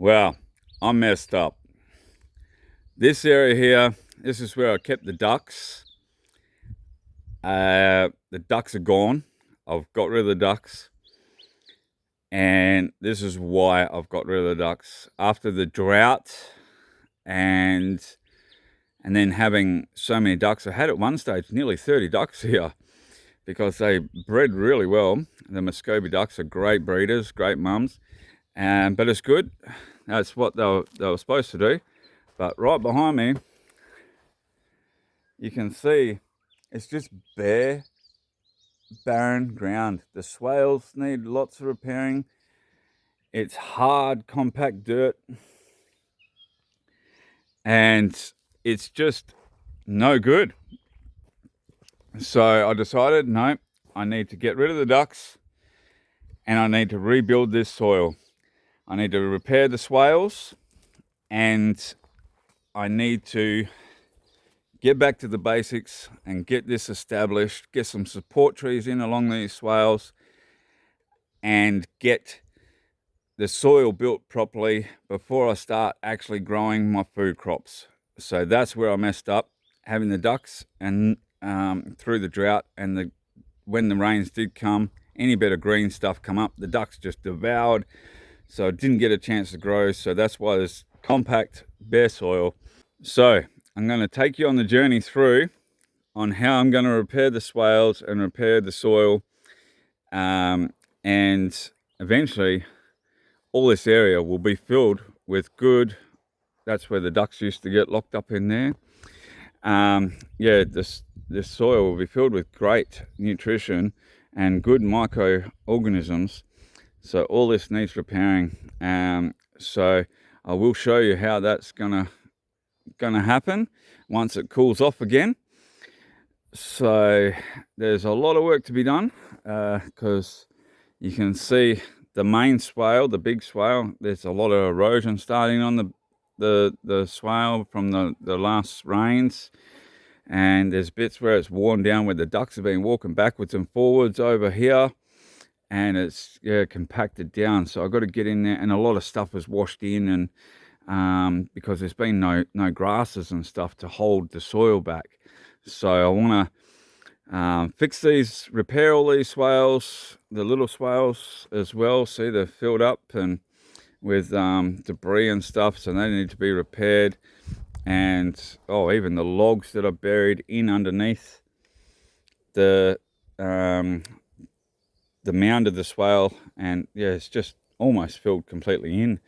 Well, I'm messed up. This area here, this is where I kept the ducks. The ducks are gone. I've got rid of the ducks. And this is why I've got rid of the ducks. After the drought and then having so many ducks, I had at one stage nearly 30 ducks here because they bred really well. The Muscovy ducks are great breeders, great mums, but it's good. That's what they were supposed to do. But right behind me, you can see it's just bare, barren ground. The swales need lots of repairing. It's hard, compact dirt, and it's just no good. So I decided, no, I need to get rid of the ducks and I need to rebuild this soil. I need to repair the swales and I need to get back to the basics and get this established, get some support trees in along these swales and get the soil built properly before I start actually growing my food crops. So that's where I messed up, having the ducks and through the drought and when the rains did come, any bit of green stuff come up, the ducks just devoured. So I didn't get a chance to grow. So that's why there's compact, bare soil. So I'm going to take you on the journey through on how I'm going to repair the swales and repair the soil. And eventually all this area will be filled with good, that's where the ducks used to get locked up in there. This soil will be filled with great nutrition and good microorganisms. So all this needs repairing. So I will show you how that's gonna happen once it cools off again. So there's a lot of work to be done because you can see the main swale, the big swale, there's a lot of erosion starting on the swale from the last rains. And there's bits where it's worn down where the ducks have been walking backwards and forwards over here. And it's compacted down. So I've got to get in there, and a lot of stuff was washed in and because there's been no grasses and stuff to hold the soil back. So I want to fix these, repair all these swales, the little swales as well. See, they're filled up and with debris and stuff, so they need to be repaired. And even the logs that are buried in underneath the mound of the swale, and it's just almost filled completely in.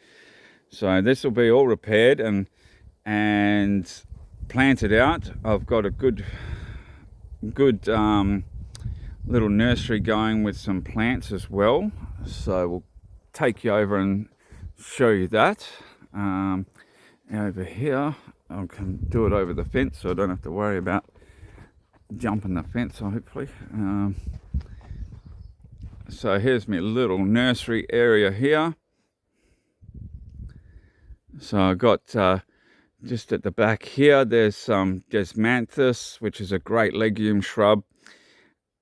So this will be all repaired and planted out. I've got a good little nursery going with some plants as well. So we'll take you over and show you that. Over here, I can do it over the fence, so I don't have to worry about jumping the fence, hopefully. So here's my little nursery area here. So I got just at the back here, there's some desmanthus, which is a great legume shrub,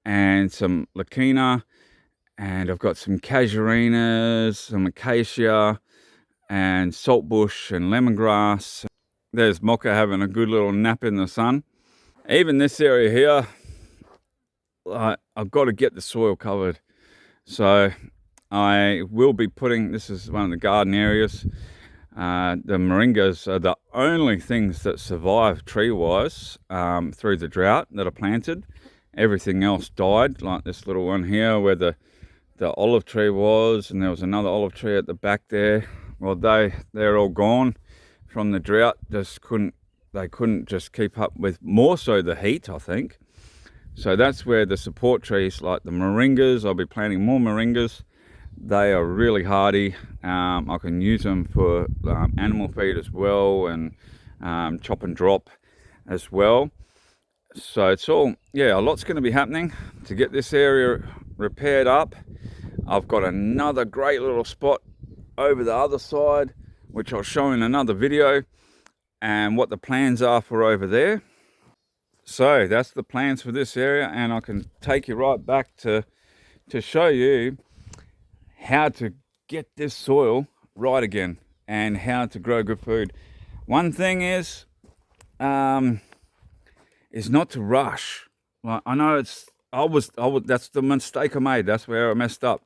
and some leucaena, and I've got some casuarinas, some acacia, and saltbush and lemongrass. There's Mocha having a good little nap in the sun. Even this area here, I've got to get the soil covered. So I will be putting, this is one of the garden areas. The moringas are the only things that survive tree-wise through the drought that are planted. Everything else died, like this little one here where the olive tree was, and there was another olive tree at the back there. Well, they're all gone from the drought. They couldn't just keep up with, more so the heat, I think. So that's where the support trees like the moringas, I'll be planting more moringas. They are really hardy. I can use them for animal feed as well, and chop and drop as well. So it's all, a lot's going to be happening to get this area repaired up. I've got another great little spot over the other side, which I'll show in another video, and what the plans are for over there. So that's the plans for this area, and I can take you right back to show you how to get this soil right again. and how to grow good food. One thing is not to rush. Like, I know I was, that's the mistake I made. That's where I messed up.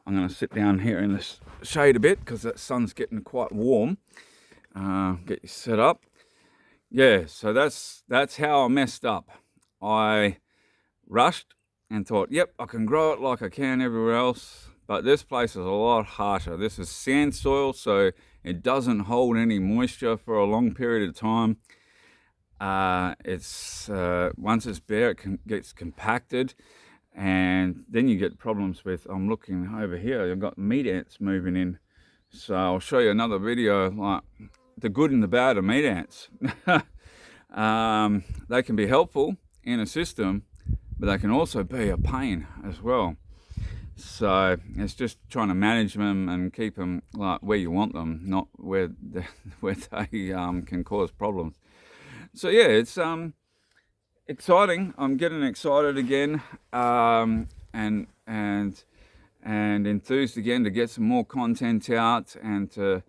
I'm going to sit down here in the shade a bit because the sun's getting quite warm. Get you set up. Yeah, so that's how I messed up. I rushed and thought, yep, I can grow it like I can everywhere else, but this place is a lot harsher. This is sand soil, so it doesn't hold any moisture for a long period of time. It's once it's bare, it gets compacted, and then you get problems with. I'm looking over here. You've got meat ants moving in, so I'll show you another video. Like the good and the bad of meat ants. They can be helpful in a system, but they can also be a pain as well. So it's just trying to manage them and keep them like where you want them, not where they can cause problems. So yeah, it's exciting. I'm getting excited again, and enthused again to get some more content out and to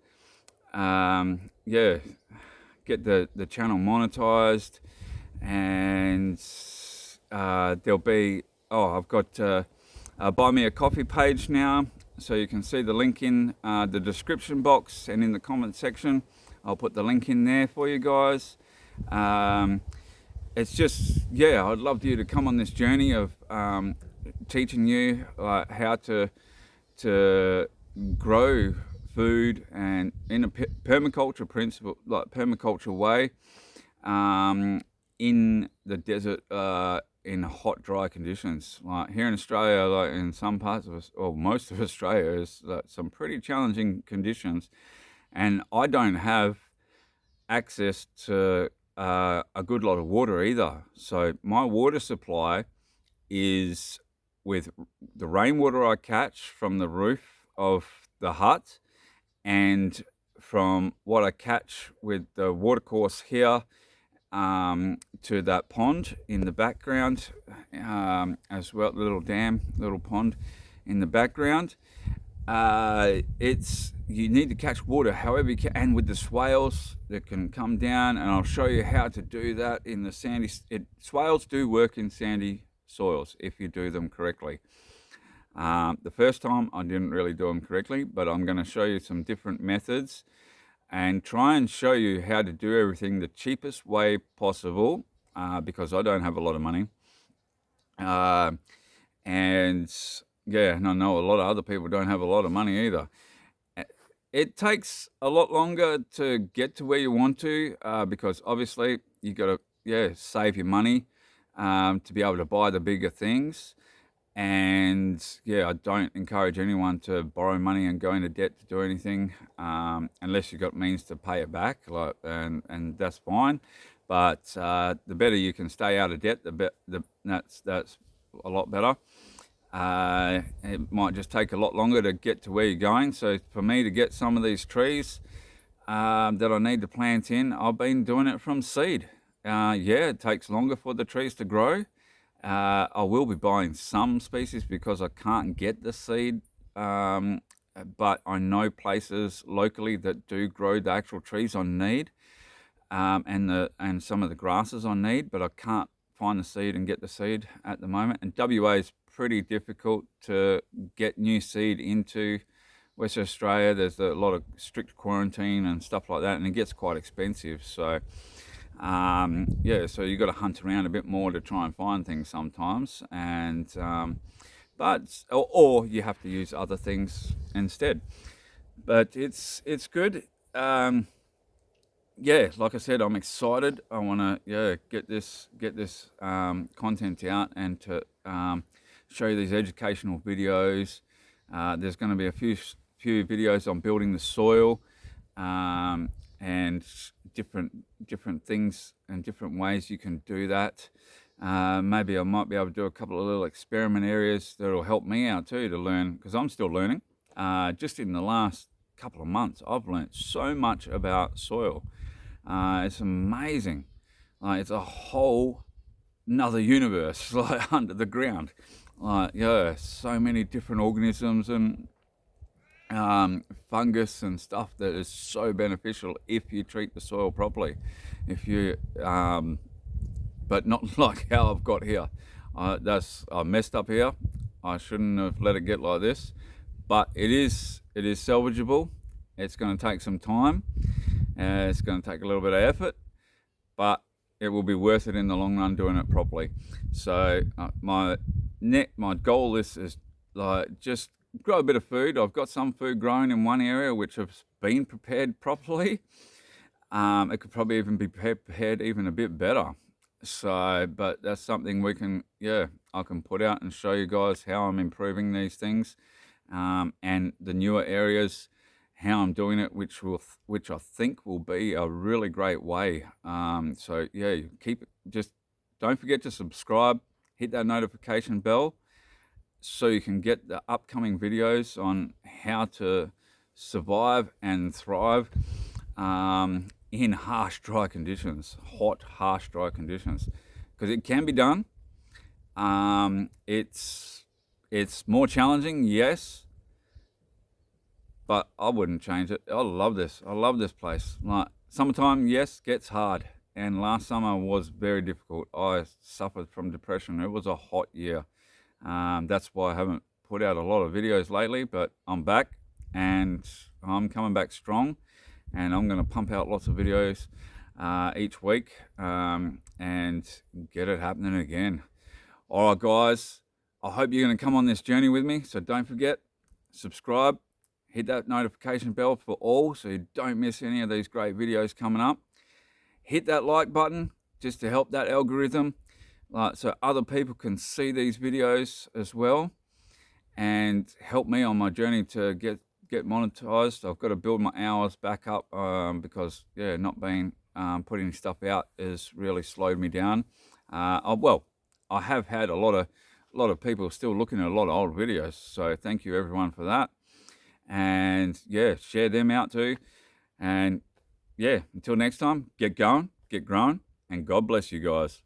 get the channel monetized. And there'll be I've got buy me a coffee page now, so you can see the link in the description box and in the comment section. I'll put the link in there for you guys. It's just, I'd love you to come on this journey of teaching you how to grow food and in a permaculture principle, like permaculture way, in the desert, in hot, dry conditions. Like here in Australia, like in some parts of us, or most of Australia, is some pretty challenging conditions, and I don't have access to a good lot of water either. So my water supply is with the rainwater I catch from the roof of the hut, and from what I catch with the watercourse here to that pond in the background, as well, little pond in the background. You need to catch water however you can, and with the swales that can come down, and I'll show you how to do that in the sandy. Swales do work in sandy soils if you do them correctly. The first time I didn't really do them correctly, but I'm going to show you some different methods and try and show you how to do everything the cheapest way possible, because I don't have a lot of money. And I know a lot of other people don't have a lot of money either. It takes a lot longer to get to where you want to, because obviously you got to save your money to be able to buy the bigger things. And I don't encourage anyone to borrow money and go into debt to do anything, unless you've got means to pay it back, and that's fine. But the better you can stay out of debt, that's a lot better. It might just take a lot longer to get to where you're going. So for me to get some of these trees that I need to plant in, I've been doing it from seed. It takes longer for the trees to grow. I will be buying some species because I can't get the seed, but I know places locally that do grow the actual trees I need, and some of the grasses I need, but I can't find the seed and get the seed at the moment. And WA is pretty difficult to get new seed into Western Australia. There's a lot of strict quarantine and stuff like that, and it gets quite expensive. So so you got to hunt around a bit more to try and find things sometimes, and or you have to use other things instead. But it's good. Like I said, I'm excited. I want to get this content out and to show you these educational videos. There's going to be a few videos on building the soil, and different things and different ways you can do that. Maybe I might be able to do a couple of little experiment areas that'll help me out too to learn, because I'm still learning. Just in the last couple of months, I've learned so much about soil. It's amazing. It's a whole another universe, like under the ground. So many different organisms, and fungus and stuff that is so beneficial if you treat the soil properly. If you, but not like how I've got here. I messed up here. I shouldn't have let it get like this, but it is salvageable. It's going to take some time. It's going to take a little bit of effort, but it will be worth it in the long run doing it properly. So my goal is like just grow a bit of food. I've got some food growing in one area which has been prepared properly. It could probably even be prepared even a bit better. So, but that's something we can, I can put out and show you guys how I'm improving these things, and the newer areas, how I'm doing it, which I think will be a really great way. So yeah, just don't forget to subscribe, hit that notification bell, so you can get the upcoming videos on how to survive and thrive in harsh, dry conditions, hot, harsh, dry conditions, because it can be done. It's more challenging, yes, but I wouldn't change it. I love this. I love this place. Like summertime, yes, gets hard, and last summer was very difficult. I suffered from depression. It was a hot year. That's why I haven't put out a lot of videos lately, but I'm back and I'm coming back strong, and I'm going to pump out lots of videos each week and get it happening again. All right, guys, I hope you're going to come on this journey with me. So don't forget, subscribe, hit that notification bell for all so you don't miss any of these great videos coming up. Hit that like button just to help that algorithm, so other people can see these videos as well and help me on my journey to get monetized. I've got to build my hours back up because not being putting stuff out has really slowed me down. I have had a lot of people still looking at a lot of old videos, so thank you everyone for that. And share them out too. And until next time, get going, get growing, and God bless you guys.